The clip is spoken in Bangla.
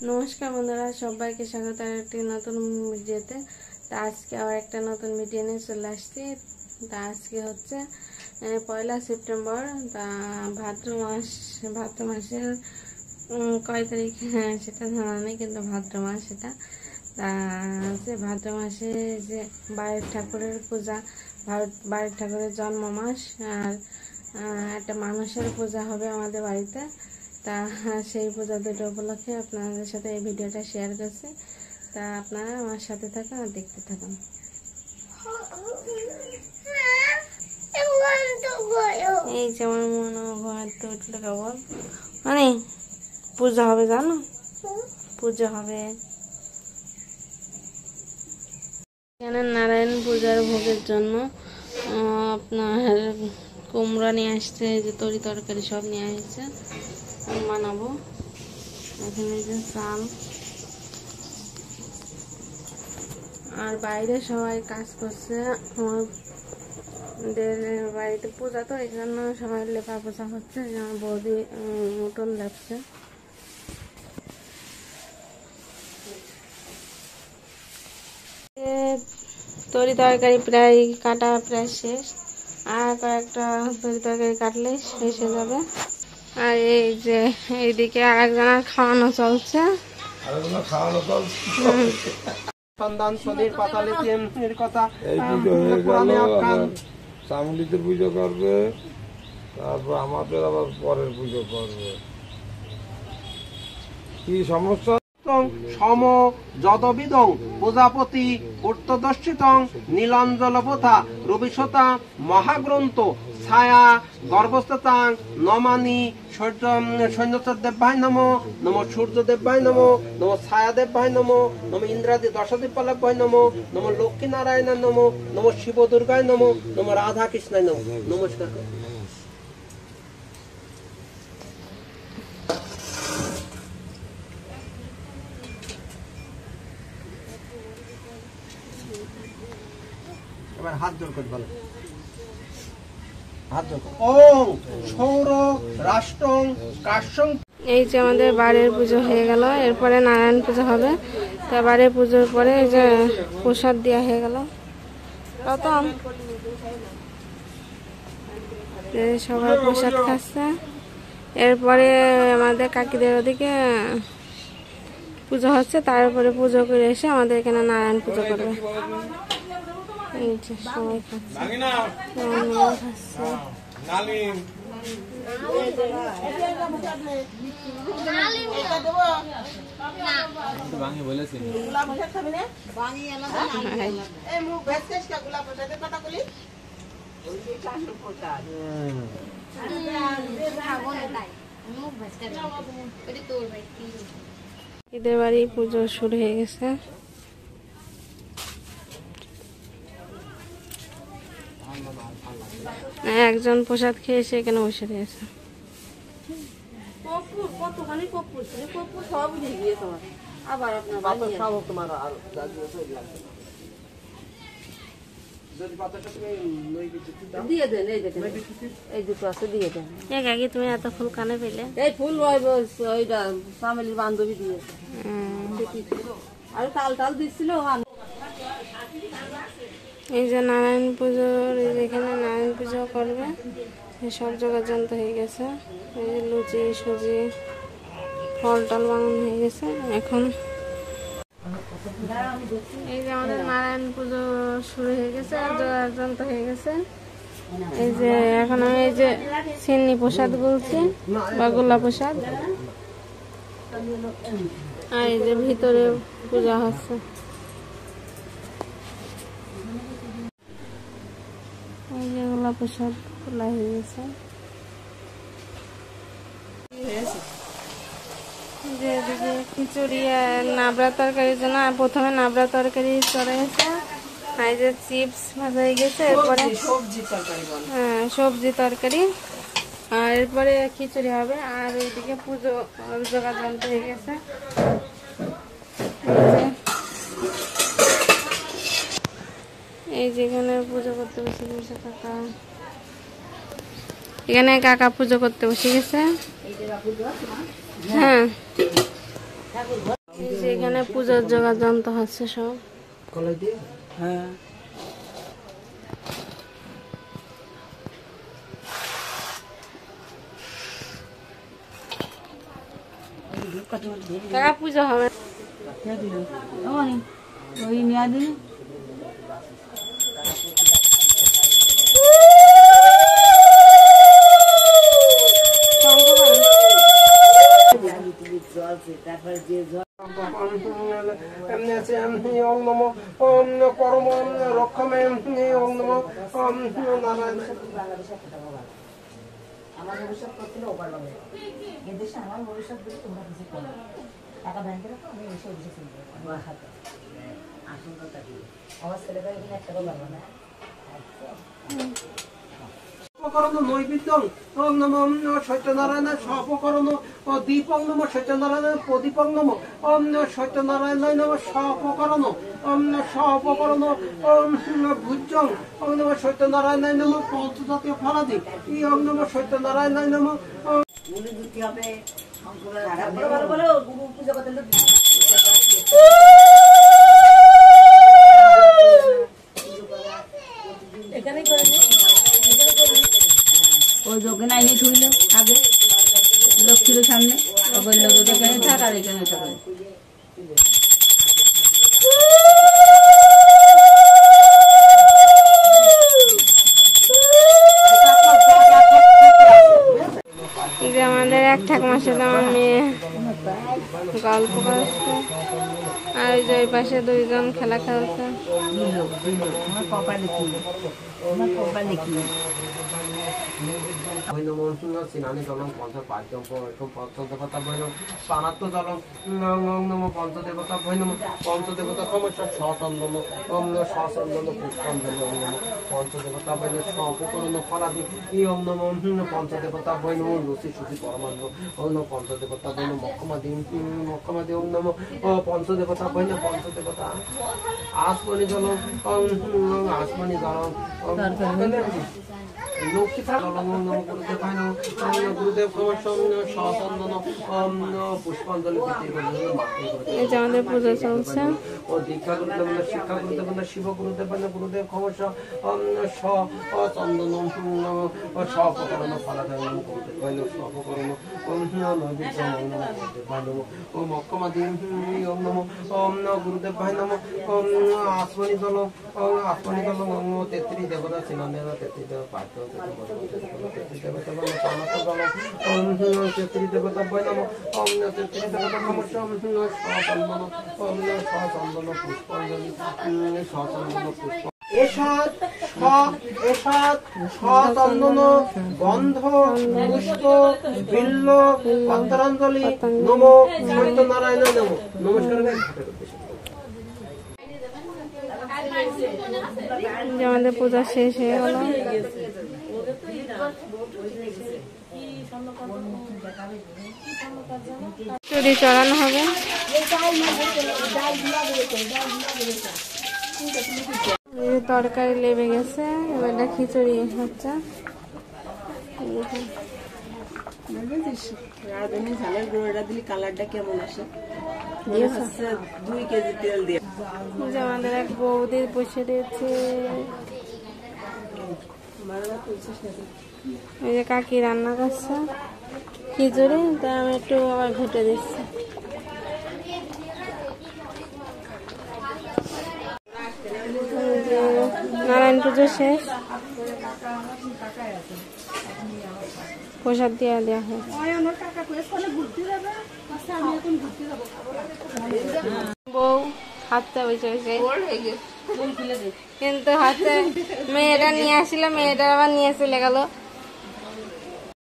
নমস্কার বন্ধুরা, সবাইকে স্বাগত আর একটি নতুন ভিডিওতে। তা আজকে আবার একটা নতুন ভিডিও নিয়ে চলে আসছি। তা আজকে হচ্ছে 1 সেপ্টেম্বর। তা ভাদ্র মাসের কয় তারিখ সেটা জানা নেই, কিন্তু ভাদ্র মাস সেটা। তা হচ্ছে ভাদ্র মাসে যে বাড়ির ঠাকুরের পূজা, বাড়ির ঠাকুরের জন্ম মাস, আর একটা মানুষের পূজা হবে আমাদের বাড়িতে। তা সেই পূজা দুটো উপলক্ষে আপনাদের সাথে এই ভিডিওটা শেয়ার করছি। তা আপনারা আমার সাথে থাকুন আর দেখতে থাকুন। এই যেমন মনে ঘুমাতে উঠলে কেবল মানে পূজা হবে, জানো, পূজা হবে এখানে নারায়ণ পূজার ভোগের জন্য। আপনার কুমড়া নিয়ে আসছে, যে তরি তরকারি সব নিয়ে আসছে, বানাবো। এখানে যে চাল, আর বাইরে সবাই কাজ করছে। আমাদের বাড়িতে পূজা, তো এই জন্য সবাই লেপা পোছা হচ্ছে। যেমন বৌদি উঠোন লেপছে। তরি তরকারি প্রায় কাটা প্রায় শেষ, আর কয়েকটা তরি তরকারি কাটলে শেষ হয়ে যাবে। আর এই যে এইদিকে আরেকজনের খাওয়ানো চলছে। চামুলিতে পুজো করবে, তারপর আমাদের আবার পরের পুজো করবে। কি সমস্যা? সম যদবিদং প্রজাপতি উর্তদর্শিতং নীলাঞ্জলপথা রবিশতা মহাগ্রন্থ ছায়া গর্ভস্থতাং নমানি সৈন্যচর দেব্যায় নমো নমো সূর্য দেব্যায় নমো নমো ছায়া দেব্যায় নমো নমো ইন্দ্রাদি দশদীপালভ্যায় নমো নমো লক্ষ্মী নারায়ণায় নমো নমো শিব দুর্গায় নমো নমো রাধা কৃষ্ণায় নমো। নমস্কার। এবার হাত জোর করে বলো, হাত জোর। ওং সৌর রাষ্ট্রং কাশ্যং। এই যে আমাদের বাড়ির পুজো হয়ে গেল, এরপরে নারায়ণ পুজো হবে। তা বাড়ির পুজোর পরে এই যে প্রসাদ দেওয়া হয়ে গেল। প্রথম সবাই প্রসাদ খাচ্ছে। এরপরে আমাদের কাকিদের ওদিকে পুজো হচ্ছে, তারপরে পুজো করে এসে আমাদের এখানে নারায়ণ পুজো করবে। এই যে সবাই খাচ্ছে। এদের বাড়ি পুজো শুরু হয়ে গেছে। একজন প্রসাদ খেয়ে এসে এখানে বসে রয়েছে। তুমি এত ফুল কানে পেলে? এই ফুল ফ্যামিলির বান্ধবী দিয়েছে, আর তাল টাল দিচ্ছিল। এই যে নারায়ণ পুজোর, এখানে নারায়ণ পুজো করবে, সব যোগাযন্ত্র হয়ে গেছে। এই যে লুচি সুজি ফল টল বানানো হয়ে গেছে। এখন এই যে আমাদের নারায়ণ পুজো শুরু হয়ে গেছে, যোগাযন্ত্র হয়ে গেছে। এই যে এখন আমি এই যে সিন্নি প্রসাদ বলছি, বা গোলা প্রসাদ। আর এই যে ভিতরে পূজা হচ্ছে। এই যে গোলা প্রসাদ খোলা হয়ে গেছে। যে এদিকে খিচুড়ি আর নাবড়া তরকারির জন্য প্রথমে নাবড়া তরকারি চড়াইছে। এই যে চিপস ভাজা হয়ে গেছে, এরপরে হ্যাঁ সবজি তরকারি, আর এরপরে খিচুড়ি হবে। আর এইদিকে পুজো যোগাযন্ত্র হয়ে গেছে। এই যে এখানে পুজো করতে বসে গেছে কাকা, এখানে কাকা পুজো করতে বসে গেছে। হ্যাঁ এই যে এখানে পূজার জোগাড় যন্ত্র হচ্ছে সব। হ্যাঁ কাকা পুজো হবে ওই নিয়ে দিন এমনি আছে ওম নমো ওম পরম রক্ষমে ওম নমো ওম নারায়ণ। আমার ভবিষ্যৎ করছিল ওপার বাংলায় এদেশে আমার ভবিষ্যৎ বলে তোমরা কিছু করো টাকা ব্যাংকে রাখো আমি এসে অফিসে চলবো আমার হাতে আশঙ্কাটা কি আমার ছেলেটা এখানে একটা পারবো না উপকরণ নৈবেদ্য ওম নমো সত্যনারায়ণ স্বপকরণ ও দীপং নমো সত্যনারায়ণ প্রদীপং নমো ওম সত্যনারায়ণ নমো স্বপকরণ ওম স্বপকরণ ওম ভুজং ওম নমো সত্যনারায়ণ নমো পঞ্চজাতীয় ফলাদি ই ওম নমো সত্যনারায়ণ নমো। উনি দুটি হবে শঙ্করের ভালো বলো গুরু পূজা করতে এখানে করে ওই দোকানে আইনি থুইল আগে লক্ষ্মীর সামনে বলল এখানে থাক আর এখানে থাকে যে আমাদের এক ঠাকুমার সাথে আমার মেয়ে গল্প করছে আর ওই যে ওই পাশে দুইজন খেলা খেলছে। আমার কপালে কি আমার কপালে কি সিনানি জলং পঞ্চপাদ্যম পঞ্চদেবতা বৈনম পানাত্ম জলং নম পঞ্চদেবতা বৈনম পঞ্চদেবতা সমস্যা সচন্দন ওম সচন্দন পুষ্পঞ্জন ওম নম পঞ্চদেবতা বৈন স্বপকরণ ফলাদি ই ওম নম পঞ্চদেবতা বৈনম রুচি সুচি পরমান্ন ওম নম পঞ্চদেবতা বৈন মক্ষমাদি ওম নম পঞ্চদেবতা বৈন পঞ্চদেবতা আসমানি জলং আসমানি জলং গুরুদেব পুষ্পাঞ্জলি এই যে আমাদের পুজো চলছে। ও দীক্ষা গুরুদেব শিক্ষা গুরুদেব শিব গুরুদেব গুরুদেব ক্ষমস্য চন্দন স্বপকরণ ফলাদান স্বপকরণ ও মক্ষমাদি ওম নম ওম গুরুদেব ভাই নম ওম আসমানি জল 33 দেবতা ছিলেন 33 দেবতা পাঠ 33 দেবতা বলে পানাত জল ওম 33 দেবতা বই নম ওম 33 দেবতা সমস্য ওম সচন্দন ওম সচন্দন পুষ্পাঞ্জলি সচন্দন পুষ্প এষাৎ সচন্দন গন্ধ পুষ্প বিল্ল পত্রাঞ্জলি নমো সত্যনারায়ণ নমো। নমস্কার। যে আমাদের পূজা শেষ হয়ে গেল। চুরি চড়ানো হবে। তরকারি লেবে গেছে, এবার খিচুড়ি হচ্ছে। রাঁধুনি ঝালের গুঁড়োটা দিলে কালারটা কেমন আসে? 2 কেজি তেল দিয়ে যে আমাদের এক বৌদি বসে দিয়েছে, এই যে কাকি রান্না করছে খিচুড়ি, তাই আমি একটু আবার ঘুটে দিচ্ছি। নারায়ণ পুজো শেষ, প্রসাদ দিয়ে দেওয়া হয়। বউ হাতটা বসে বসে, কিন্তু হাতে মেয়েটা নিয়ে আসলে মেয়েটা আবার নিয়ে চলে গেল।